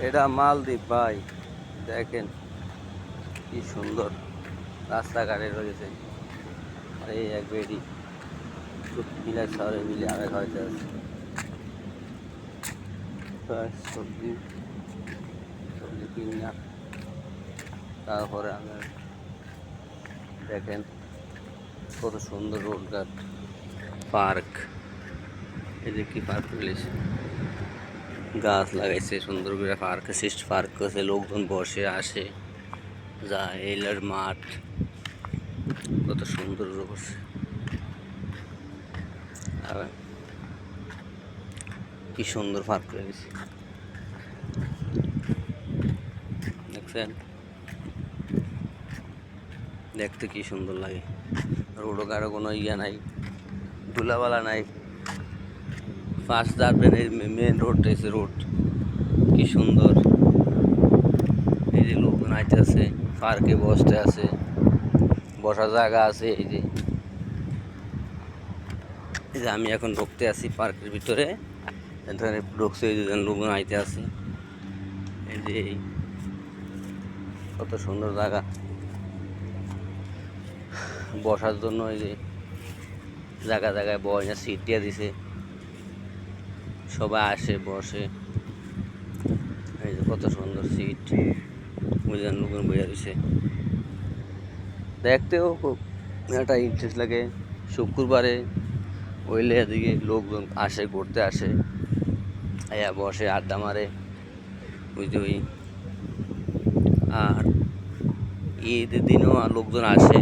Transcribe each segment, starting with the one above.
এটা মালদ্বীপ ভাই, দেখেন কি সুন্দর রাস্তাঘাটে রয়েছে। আর এই এক বেডি বিলাই শহরে মিলে আরেক হয়তো আছে সবজি সবজি কিনা। তারপরে আমি দেখেন কত সুন্দর রোডঘাট, পার্ক। এই যে কি পার্ক রয়েছে, গাছ লাগাইছে সুন্দর করে, পার্ক সিস্ট পার্ক করছে, লোকজন বসে আসে যায়। এলার মাঠ কত সুন্দর করছে। আর কি সুন্দর পার্ক রয়েছে দেখছেন, দেখতে কি সুন্দর লাগে। রোডও কারো কোনো ইয়ে নাই, ধুলাবালা নাই। ফার্স্ট যাবেন এই মেন রোড এসে রোড কি সুন্দর। এই যে লোকজন আইতে আছে, পার্কে বসতে আছে, বসার জায়গা আছে। এই যে আমি এখন ঢুকতে আছি পার্কের ভিতরে, এখানে ঢুকছে, এই যে লোকজন আইতে আছে। এই যে কত সুন্দর জায়গা বসার জন্য। এই যে জায়গা জায়গায় বসে সিট দিয়ে দিছে, সবাই আসে বসে। এই যে কত সুন্দর সিট, বুঝলেন, লোকজন বসে দিছে। দেখতেও খুব একটা ইন্টারেস্ট লাগে। শুক্রবারে ওইলে এদিকে লোকজন আসে, ঘুরতে আসে, আয়া বসে আড্ডা মারে, বুঝলি। আর ঈদের দিনও লোকজন আসে।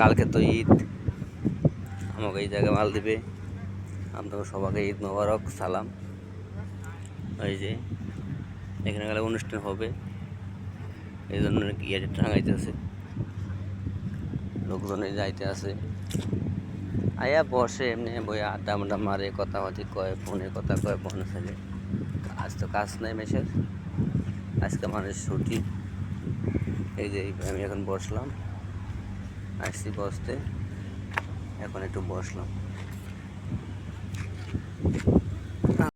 কালকে তো ঈদ, আমাকে এই জায়গায় মাল দিবে। আপনাকে সবাইকে ঈদ মোবারক, সালাম। এই যে এখানে গেলে অনুষ্ঠান হবে, এই জন্য ইয়ে টাঙাইতেছে, লোকজনে যাইতে আছে, আয়া বসে এমনি বই আড্ডা মাড্ডা মারে, কথাবার্তি কয়, ফোনে কথা কয়, ফোনে ফেলে। আজ তো কাজ নাই মেসের, আজকে মানুষ ছুটি। এই যে আমি এখন বসলাম, আসছি বসতে, এখন একটু বসলাম।